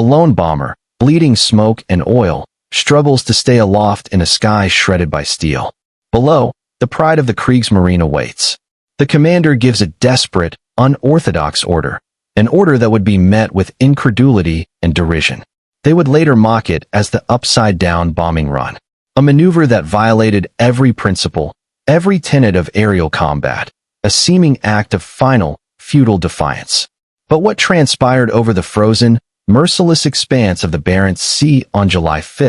lone bomber, bleeding smoke and oil, struggles to stay aloft in a sky shredded by steel. Below, the pride of the Kriegsmarine awaits. The commander gives a desperate, unorthodox order, an order that would be met with incredulity and derision. They would later mock it as the upside-down bombing run, a maneuver that violated every principle, every tenet of aerial combat, a seeming act of final, futile defiance. But what transpired over the frozen, merciless expanse of the Barents Sea on July 5,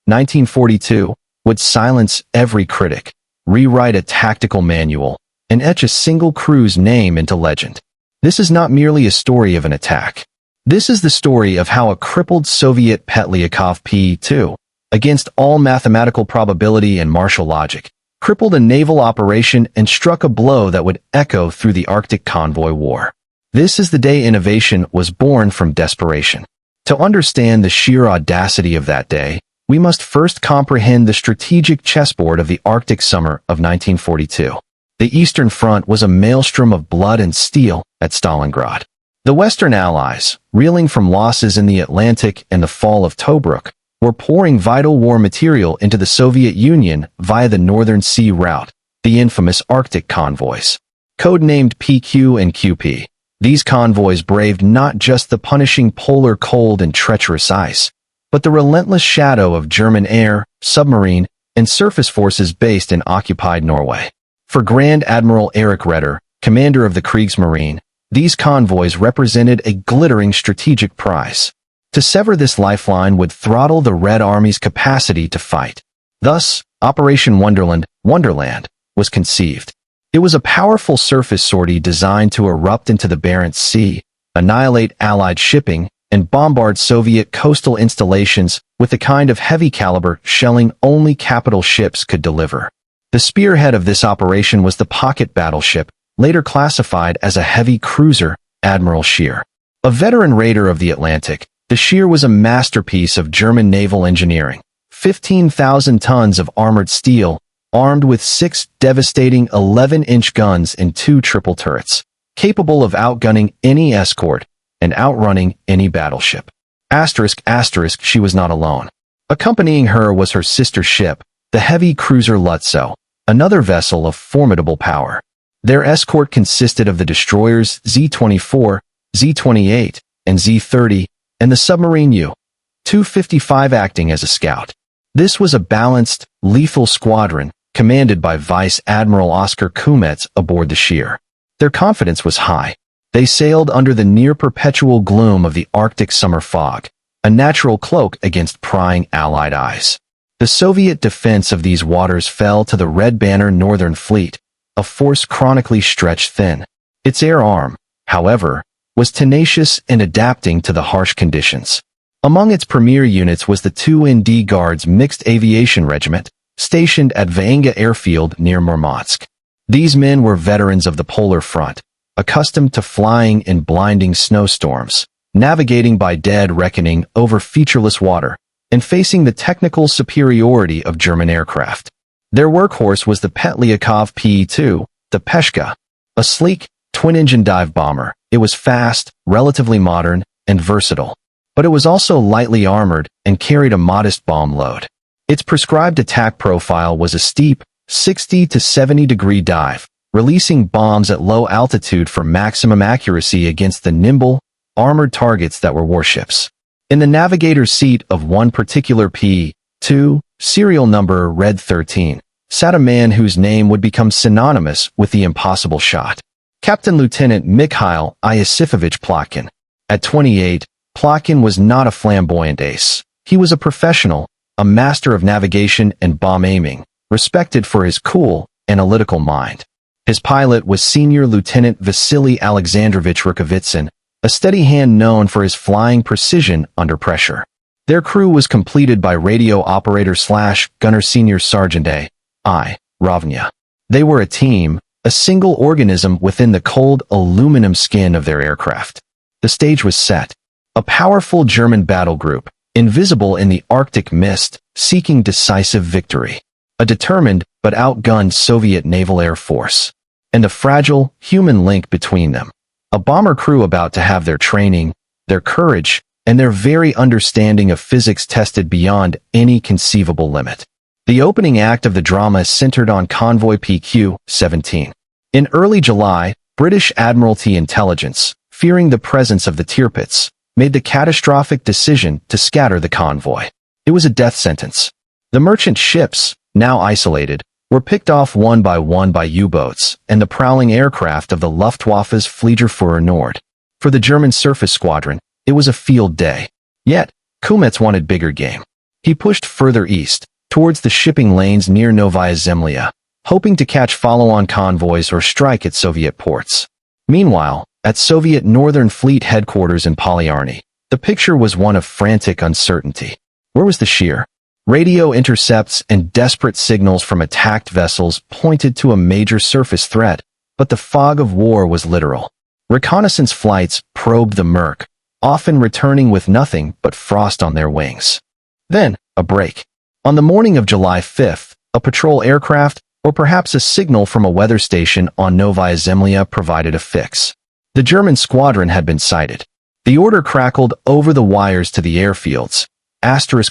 1942, would silence every critic, rewrite a tactical manual, and etch a single crew's name into legend. This is not merely a story of an attack. This is the story of how a crippled Soviet Petlyakov Pe-2, against all mathematical probability and martial logic, crippled a naval operation and struck a blow that would echo through the Arctic Convoy War. This is the day innovation was born from desperation. To understand the sheer audacity of that day, we must first comprehend the strategic chessboard of the Arctic summer of 1942. The Eastern Front was a maelstrom of blood and steel at Stalingrad. The Western Allies, reeling from losses in the Atlantic and the fall of Tobruk, were pouring vital war material into the Soviet Union via the Northern Sea route, the infamous Arctic convoys. Codenamed PQ and QP, these convoys braved not just the punishing polar cold and treacherous ice, but the relentless shadow of German air, submarine, and surface forces based in occupied Norway. For Grand Admiral Erich Raeder, commander of the Kriegsmarine, these convoys represented a glittering strategic prize. To sever this lifeline would throttle the Red Army's capacity to fight. Thus, Operation Wunderland, was conceived. It was a powerful surface sortie designed to erupt into the Barents Sea, annihilate Allied shipping, and bombard Soviet coastal installations with the kind of heavy-caliber shelling only capital ships could deliver. The spearhead of this operation was the pocket battleship, later classified as a heavy cruiser, Admiral Scheer. A veteran raider of the Atlantic, the Scheer was a masterpiece of German naval engineering. 15,000 tons of armored steel, armed with 6 devastating 11-inch guns and 2 triple turrets, capable of outgunning any escort and outrunning any battleship. She was not alone. Accompanying her was her sister ship, the heavy cruiser Lutzow, another vessel of formidable power. Their escort consisted of the destroyers Z-24, Z-28, and Z-30, and the submarine U-255 acting as a scout. This was a balanced, lethal squadron, commanded by Vice Admiral Oskar Kumets aboard the Scheer. Their confidence was high. They sailed under the near-perpetual gloom of the Arctic summer fog, a natural cloak against prying Allied eyes. The Soviet defense of these waters fell to the Red Banner Northern Fleet, a force chronically stretched thin. Its air arm, however, was tenacious and adapting to the harsh conditions. Among its premier units was the 2ND Guards Mixed Aviation Regiment, stationed at Vaenga Airfield near Murmansk. These men were veterans of the polar front, accustomed to flying in blinding snowstorms, navigating by dead reckoning over featureless water, and facing the technical superiority of German aircraft. Their workhorse was the Petlyakov Pe-2, the Peshka, a sleek, twin-engine dive bomber. It was fast, relatively modern, and versatile, but it was also lightly armored and carried a modest bomb load. Its prescribed attack profile was a steep, 60 to 70-degree dive, releasing bombs at low altitude for maximum accuracy against the nimble, armored targets that were warships. In the navigator's seat of one particular P-2, serial number Red 13, sat a man whose name would become synonymous with the impossible shot. Captain Lieutenant Mikhail Iosifovich Plotkin. At 28, Plotkin was not a flamboyant ace. He was a professional, a master of navigation and bomb aiming, respected for his cool, analytical mind. His pilot was Senior Lieutenant Vasily Alexandrovich Rukavitsyn, a steady hand known for his flying precision under pressure. Their crew was completed by radio operator/gunner Senior Sergeant A.I. Rovnya. They were a team, a single organism within the cold aluminum skin of their aircraft. The stage was set. A powerful German battle group, invisible in the Arctic mist, seeking decisive victory. A determined but outgunned Soviet naval air force. And a fragile, human link between them. A bomber crew about to have their training, their courage, and their very understanding of physics tested beyond any conceivable limit. The opening act of the drama is centered on Convoy PQ-17. In early July, British Admiralty intelligence, fearing the presence of the Tirpitz, made the catastrophic decision to scatter the convoy. It was a death sentence. The merchant ships, now isolated, were picked off one by U-boats and the prowling aircraft of the Luftwaffe's Fliegerführer Nord. For the German surface squadron, it was a field day. Yet, Kumets wanted bigger game. He pushed further east, towards the shipping lanes near Novaya Zemlya, hoping to catch follow-on convoys or strike at Soviet ports. Meanwhile, at Soviet Northern Fleet headquarters in Polyarny, the picture was one of frantic uncertainty. Where was the Scheer? Radio intercepts and desperate signals from attacked vessels pointed to a major surface threat, but the fog of war was literal. Reconnaissance flights probed the murk, often returning with nothing but frost on their wings. Then, a break. On the morning of July 5th, a patrol aircraft, or perhaps a signal from a weather station on Novaya Zemlya provided a fix. The German squadron had been sighted. The order crackled over the wires to the airfields.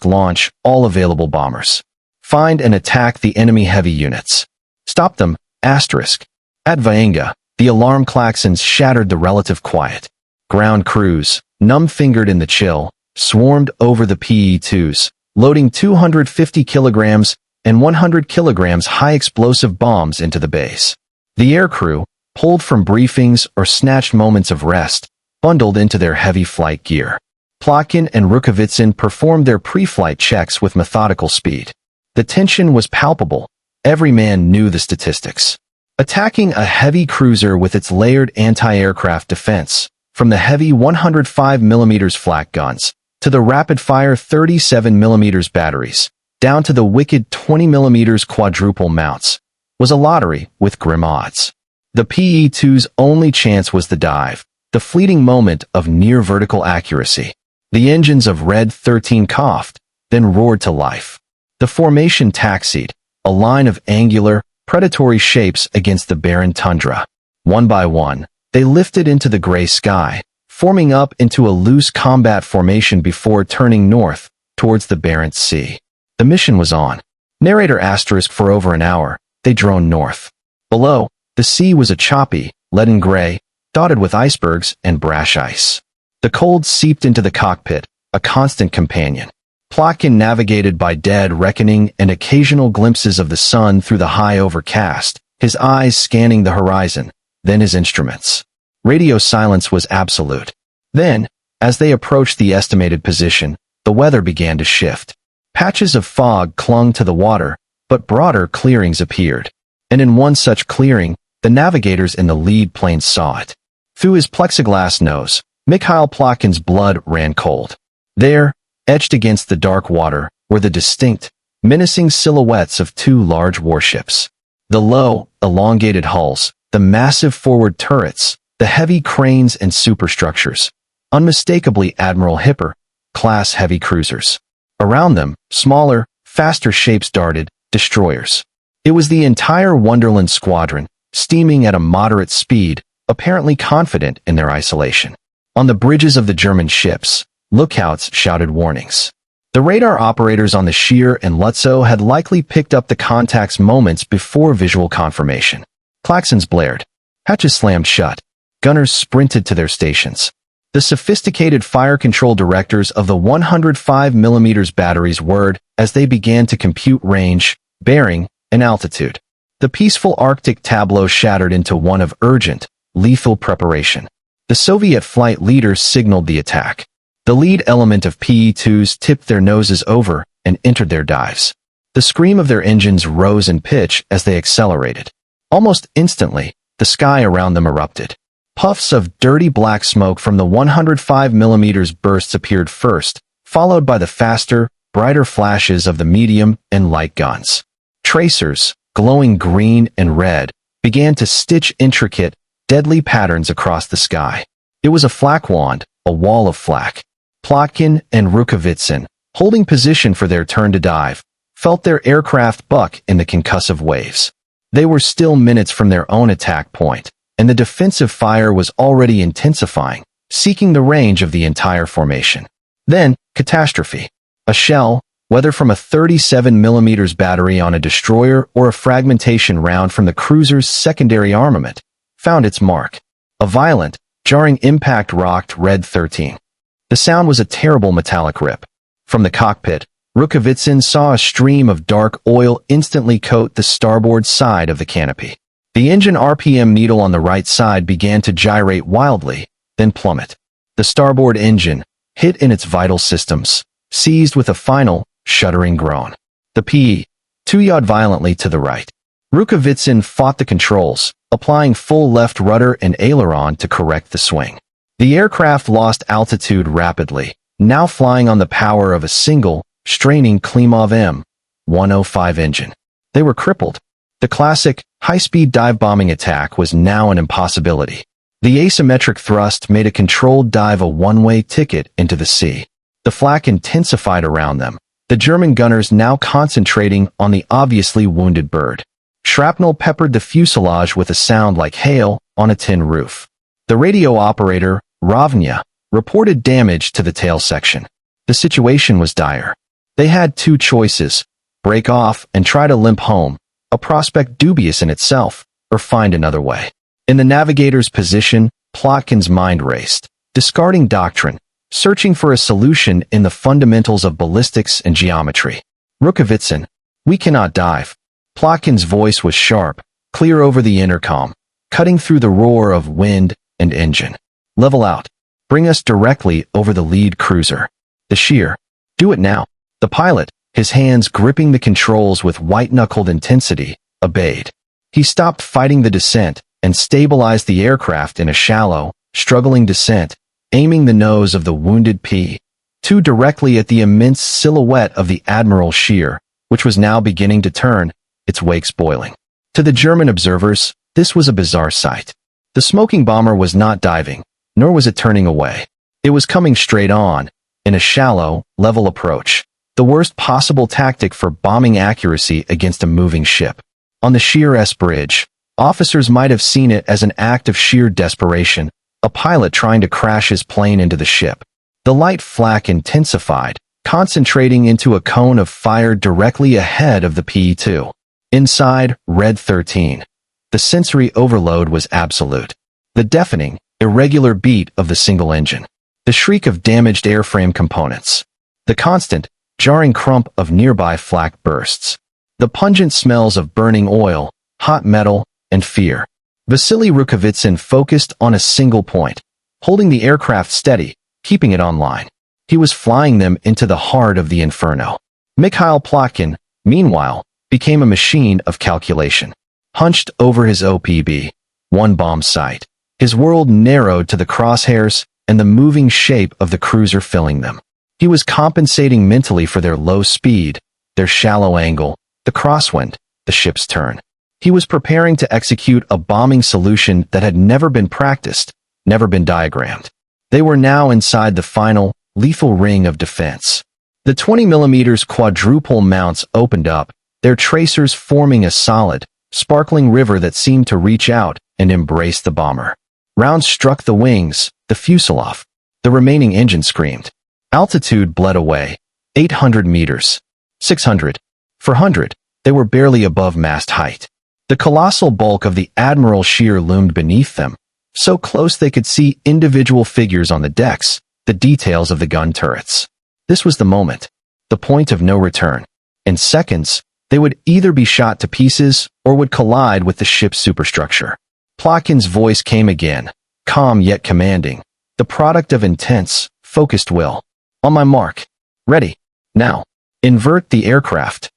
Launch all available bombers. Find and attack the enemy heavy units. Stop them. At Vienga, the alarm klaxons shattered the relative quiet. Ground crews, numb-fingered in the chill, swarmed over the Pe-2's, loading 250 kilograms and 100 kilograms high-explosive bombs into the base. The aircrew, pulled from briefings or snatched moments of rest, bundled into their heavy flight gear. Plotkin and Rukavitsyn performed their pre-flight checks with methodical speed. The tension was palpable. Every man knew the statistics. Attacking a heavy cruiser with its layered anti-aircraft defense, from the heavy 105mm flak guns, to the rapid-fire 37mm batteries, down to the wicked 20mm quadruple mounts, was a lottery with grim odds. The Pe-2's only chance was the dive, the fleeting moment of near-vertical accuracy. The engines of Red 13 coughed, then roared to life. The formation taxied, a line of angular, predatory shapes against the barren tundra. One by one, they lifted into the gray sky, forming up into a loose combat formation before turning north, towards the Barents Sea. The mission was on. Narrator * for over an hour, they droned north. Below, the sea was a choppy, leaden gray, dotted with icebergs and brash ice. The cold seeped into the cockpit, a constant companion. Plotkin navigated by dead reckoning and occasional glimpses of the sun through the high overcast, his eyes scanning the horizon, then his instruments. Radio silence was absolute. Then, as they approached the estimated position, the weather began to shift. Patches of fog clung to the water, but broader clearings appeared. And in one such clearing, the navigators in the lead plane saw it. Through his plexiglass nose, Mikhail Plotkin's blood ran cold. There, etched against the dark water, were the distinct, menacing silhouettes of two large warships. The low, elongated hulls, the massive forward turrets, the heavy cranes and superstructures. Unmistakably Admiral Scheer-class heavy cruisers. Around them, smaller, faster shapes darted, destroyers. It was the entire Wunderland squadron, steaming at a moderate speed, apparently confident in their isolation. On the bridges of the German ships, lookouts shouted warnings. The radar operators on the Scheer and Lutzow had likely picked up the contacts moments before visual confirmation. Klaxons blared. Hatches slammed shut. Gunners sprinted to their stations. The sophisticated fire control directors of the 105mm batteries whirred as they began to compute range, bearing, and altitude. The peaceful Arctic tableau shattered into one of urgent, lethal preparation. The Soviet flight leaders signaled the attack. The lead element of Pe-2's tipped their noses over and entered their dives. The scream of their engines rose in pitch as they accelerated. Almost instantly, the sky around them erupted. Puffs of dirty black smoke from the 105mm bursts appeared first, followed by the faster, brighter flashes of the medium and light guns. Tracers, glowing green and red, began to stitch intricate, deadly patterns across the sky. It was a flak wand, a wall of flak. Plotkin and Rukavitsyn, holding position for their turn to dive, felt their aircraft buck in the concussive waves. They were still minutes from their own attack point, and the defensive fire was already intensifying, seeking the range of the entire formation. Then, catastrophe. A shell, whether from a 37mm battery on a destroyer or a fragmentation round from the cruiser's secondary armament, found its mark. A violent, jarring impact rocked Red 13. The sound was a terrible metallic rip. From the cockpit, Rukavitsyn saw a stream of dark oil instantly coat the starboard side of the canopy. The engine RPM needle on the right side began to gyrate wildly, then plummet. The starboard engine, hit in its vital systems, seized with a final, shuddering groan. The Pe-2 yawed violently to the right. Rukavitsyn fought the controls, applying full left rudder and aileron to correct the swing. The aircraft lost altitude rapidly, now flying on the power of a single, straining Klimov M105 engine. They were crippled. The classic, high-speed dive-bombing attack was now an impossibility. The asymmetric thrust made a controlled dive a one-way ticket into the sea. The flak intensified around them, the German gunners now concentrating on the obviously wounded bird. Shrapnel peppered the fuselage with a sound like hail on a tin roof. The radio operator, Ravnya, reported damage to the tail section. The situation was dire. They had two choices: break off and try to limp home, a prospect dubious in itself, or find another way. In the Navigator's position, Plotkin's mind raced, discarding doctrine, searching for a solution in the fundamentals of ballistics and geometry. Rukavitsyn, we cannot dive. Plotkin's voice was sharp, clear over the intercom, cutting through the roar of wind and engine. Level out. Bring us directly over the lead cruiser. The Scheer. Do it now. The pilot, his hands gripping the controls with white-knuckled intensity, obeyed. He stopped fighting the descent and stabilized the aircraft in a shallow, struggling descent, aiming the nose of the wounded Pe-2 directly at the immense silhouette of the Admiral Scheer, which was now beginning to turn, its wakes boiling. To the German observers, this was a bizarre sight. The smoking bomber was not diving, nor was it turning away. It was coming straight on, in a shallow, level approach, the worst possible tactic for bombing accuracy against a moving ship. On the Scheer S bridge, officers might have seen it as an act of sheer desperation, a pilot trying to crash his plane into the ship. The light flak intensified, concentrating into a cone of fire directly ahead of the Pe-2. Inside, Red 13. The sensory overload was absolute. The deafening, irregular beat of the single engine. The shriek of damaged airframe components. The constant, jarring crump of nearby flak bursts. The pungent smells of burning oil, hot metal, and fear. Vasily Rukavitsyn focused on a single point, holding the aircraft steady, keeping it online. He was flying them into the heart of the inferno. Mikhail Plotkin, meanwhile, became a machine of calculation. Hunched over his OPB-1 bomb sight, his world narrowed to the crosshairs and the moving shape of the cruiser filling them. He was compensating mentally for their low speed, their shallow angle, the crosswind, the ship's turn. He was preparing to execute a bombing solution that had never been practiced, never been diagrammed. They were now inside the final, lethal ring of defense. The 20mm quadruple mounts opened up, their tracers forming a solid, sparkling river that seemed to reach out and embrace the bomber. Rounds struck the wings, the fuselage. The remaining engine screamed. Altitude bled away. 800 meters. 600. 400. They were barely above mast height. The colossal bulk of the Admiral Scheer loomed beneath them, so close they could see individual figures on the decks, the details of the gun turrets. This was the moment, the point of no return. In seconds, they would either be shot to pieces or would collide with the ship's superstructure. Plotkin's voice came again, calm yet commanding, the product of intense, focused will. On my mark. Ready. Now. Invert the aircraft.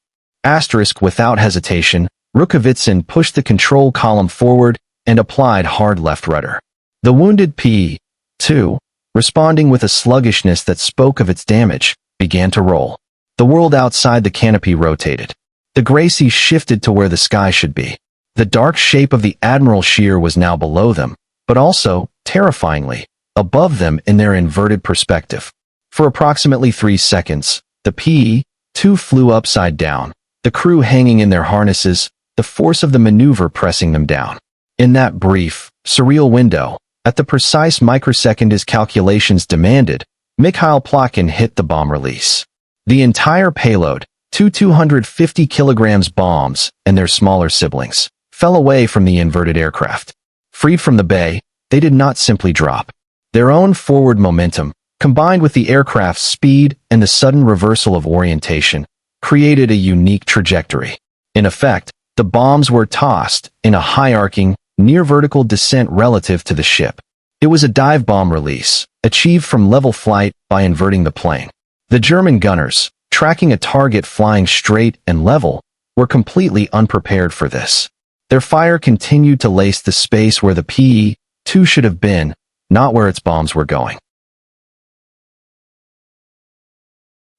Asterisk without hesitation, Rukavitsyn pushed the control column forward and applied hard left rudder. The wounded Pe-2, responding with a sluggishness that spoke of its damage, began to roll. The world outside the canopy rotated. The gray sea shifted to where the sky should be. The dark shape of the Admiral Scheer was now below them, but also, terrifyingly, above them in their inverted perspective. For approximately 3 seconds, the Pe-2 flew upside down, the crew hanging in their harnesses, the force of the maneuver pressing them down. In that brief, surreal window, at the precise microsecond his calculations demanded, Mikhail Plotkin hit the bomb release. The entire payload, two 250 kilograms bombs and their smaller siblings, fell away from the inverted aircraft. Freed from the bay, they did not simply drop. Their own forward momentum, combined with the aircraft's speed and the sudden reversal of orientation, created a unique trajectory. In effect, the bombs were tossed in a high-arcing, near-vertical descent relative to the ship. It was a dive bomb release, achieved from level flight by inverting the plane. The German gunners, tracking a target flying straight and level, were completely unprepared for this. Their fire continued to lace the space where the Pe-2 should have been, not where its bombs were going.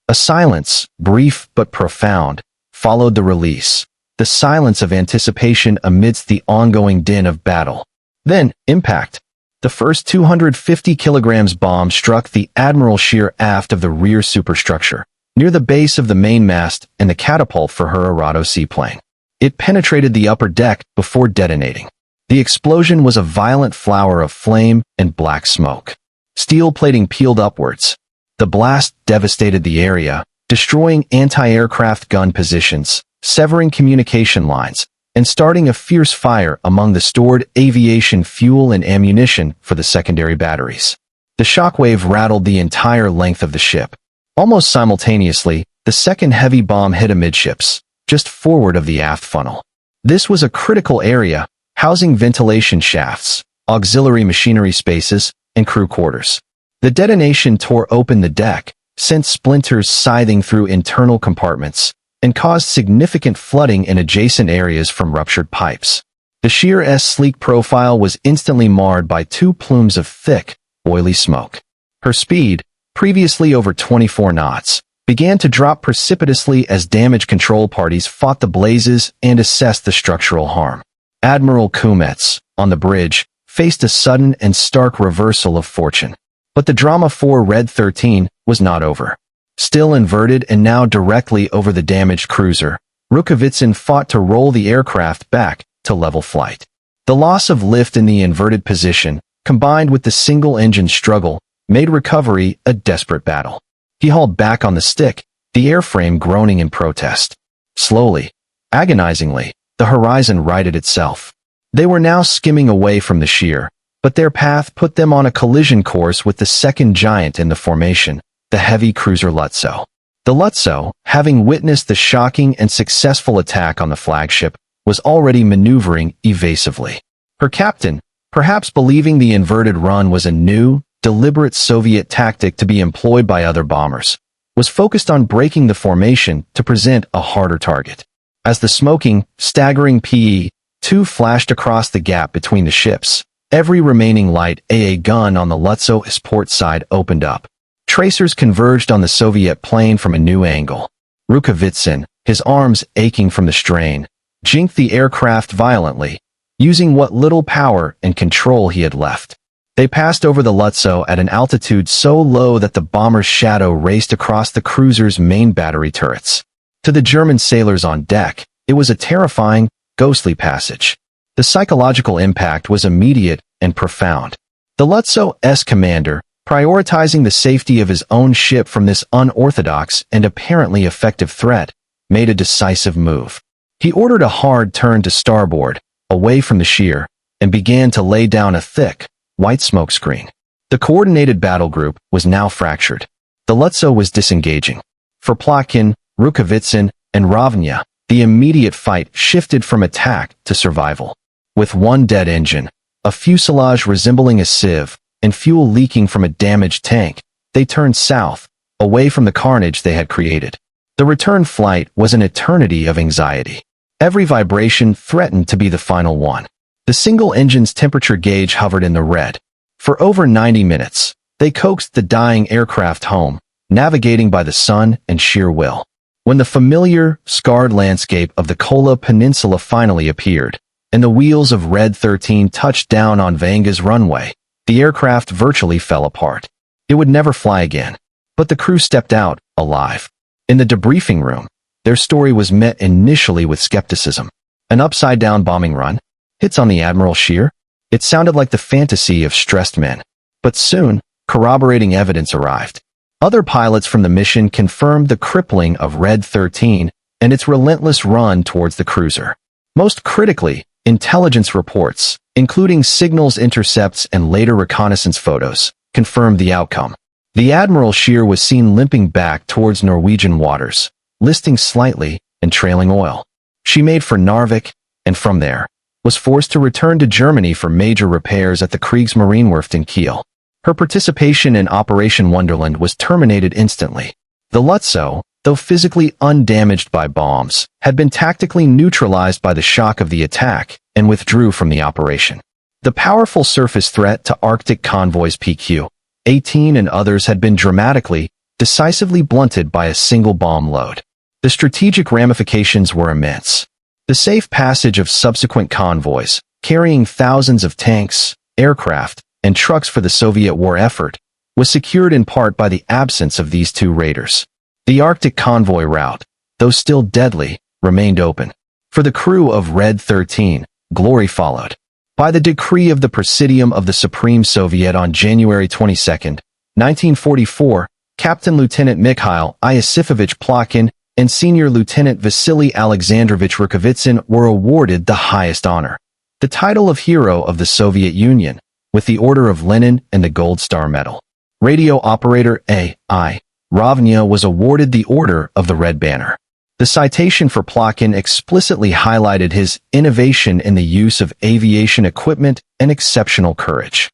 A silence, brief but profound, followed the release, the silence of anticipation amidst the ongoing din of battle. Then, impact. The first 250 kilograms bomb struck the Admiral Scheer aft of the rear superstructure, near the base of the mainmast and the catapult for her Arado seaplane. It penetrated the upper deck before detonating. The explosion was a violent flower of flame and black smoke. Steel plating peeled upwards. The blast devastated the area, destroying anti-aircraft gun positions, severing communication lines, and starting a fierce fire among the stored aviation fuel and ammunition for the secondary batteries. The shockwave rattled the entire length of the ship. Almost simultaneously, the second heavy bomb hit amidships, just forward of the aft funnel. This was a critical area, housing ventilation shafts, auxiliary machinery spaces, and crew quarters. The detonation tore open the deck, sent splinters scything through internal compartments, and caused significant flooding in adjacent areas from ruptured pipes. The Scheer's sleek profile was instantly marred by two plumes of thick, oily smoke. Her speed, previously over 24 knots, began to drop precipitously as damage control parties fought the blazes and assessed the structural harm. Admiral Kumets, on the bridge, faced a sudden and stark reversal of fortune. But the drama for Red 13 was not over. Still inverted and now directly over the damaged cruiser, Rukavitsyn fought to roll the aircraft back to level flight. The loss of lift in the inverted position, combined with the single-engine struggle, made recovery a desperate battle. He hauled back on the stick, the airframe groaning in protest. Slowly, agonizingly, the horizon righted itself. They were now skimming away from the Scheer, but their path put them on a collision course with the second giant in the formation, the heavy cruiser Lutzow. The Lutzow, having witnessed the shocking and successful attack on the flagship, was already maneuvering evasively. Her captain, perhaps believing the inverted run was a new, deliberate Soviet tactic to be employed by other bombers, was focused on breaking the formation to present a harder target. As the smoking, staggering Pe-2 flashed across the gap between the ships, every remaining light AA gun on the Lutzow's port side opened up. Tracers converged on the Soviet plane from a new angle. Rukavitsyn, his arms aching from the strain, jinked the aircraft violently, using what little power and control he had left. They passed over the Lutzow at an altitude so low that the bomber's shadow raced across the cruiser's main battery turrets. To the German sailors on deck, it was a terrifying, ghostly passage. The psychological impact was immediate and profound. The Lutzow's commander, prioritizing the safety of his own ship from this unorthodox and apparently effective threat, made a decisive move. He ordered a hard turn to starboard, away from the Scheer, and began to lay down a thick, white smoke screen. The coordinated battle group was now fractured. The Lutzow was disengaging. For Plotkin, Rukavitsyn, and Ravnya, the immediate fight shifted from attack to survival. With one dead engine, a fuselage resembling a sieve, and fuel leaking from a damaged tank, they turned south, away from the carnage they had created. The return flight was an eternity of anxiety. Every vibration threatened to be the final one. The single engine's temperature gauge hovered in the red. For over 90 minutes, they coaxed the dying aircraft home, navigating by the sun and sheer will. When the familiar, scarred landscape of the Kola Peninsula finally appeared, and the wheels of Red 13 touched down on Vanga's runway, the aircraft virtually fell apart. It would never fly again. But the crew stepped out, alive. In the debriefing room, their story was met initially with skepticism. An upside-down bombing run? Hits on the Admiral Scheer? It sounded like the fantasy of stressed men. But soon, corroborating evidence arrived. Other pilots from the mission confirmed the crippling of Red 13 and its relentless run towards the cruiser. Most critically, intelligence reports, including signals intercepts and later reconnaissance photos, confirmed the outcome. The Admiral Scheer was seen limping back towards Norwegian waters, listing slightly and trailing oil. She made for Narvik, and from there, was forced to return to Germany for major repairs at the Kriegsmarine Werft in Kiel. Her participation in Operation Wunderland was terminated instantly. The Lutzow, though physically undamaged by bombs, had been tactically neutralized by the shock of the attack and withdrew from the operation. The powerful surface threat to Arctic convoys PQ-18 and others had been dramatically, decisively blunted by a single bomb load. The strategic ramifications were immense. The safe passage of subsequent convoys, carrying thousands of tanks, aircraft, and trucks for the Soviet war effort, was secured in part by the absence of these two raiders. The Arctic convoy route, though still deadly, remained open. For the crew of Red 13, glory followed. By the decree of the Presidium of the Supreme Soviet on January 22, 1944, Captain Lieutenant Mikhail Iosifovich Plotkin and Senior Lieutenant Vasily Alexandrovich Rukavitsyn were awarded the highest honor, the title of Hero of the Soviet Union, with the Order of Lenin and the Gold Star Medal. Radio operator A.I. Ravnya was awarded the Order of the Red Banner. The citation for Plotkin explicitly highlighted his innovation in the use of aviation equipment and exceptional courage.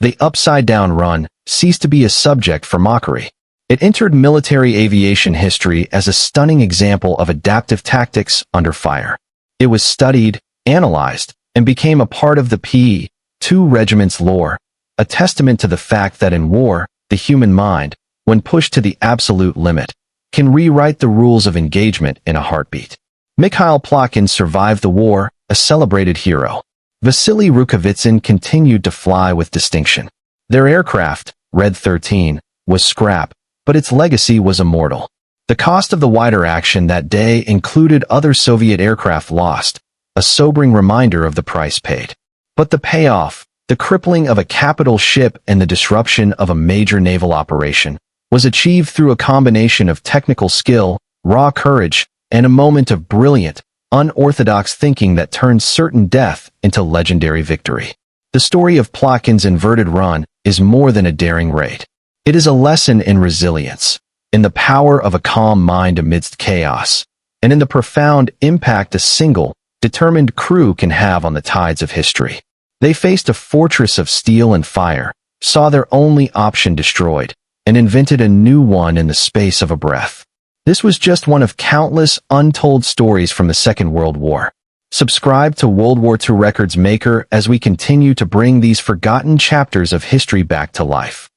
The upside-down run ceased to be a subject for mockery. It entered military aviation history as a stunning example of adaptive tactics under fire. It was studied, analyzed, and became a part of the Pe-2 regiment's lore, a testament to the fact that in war, the human mind, when pushed to the absolute limit, can rewrite the rules of engagement in a heartbeat. Mikhail Plotkin survived the war, a celebrated hero. Vasily Rukavitsyn continued to fly with distinction. Their aircraft, Red 13, was scrap, but its legacy was immortal. The cost of the wider action that day included other Soviet aircraft lost, a sobering reminder of the price paid. But the payoff, the crippling of a capital ship and the disruption of a major naval operation, was achieved through a combination of technical skill, raw courage, and a moment of brilliant, unorthodox thinking that turned certain death into legendary victory. The story of Plotkin's inverted run is more than a daring raid. It is a lesson in resilience, in the power of a calm mind amidst chaos, and in the profound impact a single, determined crew can have on the tides of history. They faced a fortress of steel and fire, saw their only option destroyed, and invented a new one in the space of a breath. This was just one of countless untold stories from the Second World War. Subscribe to World War II Records Maker as we continue to bring these forgotten chapters of history back to life.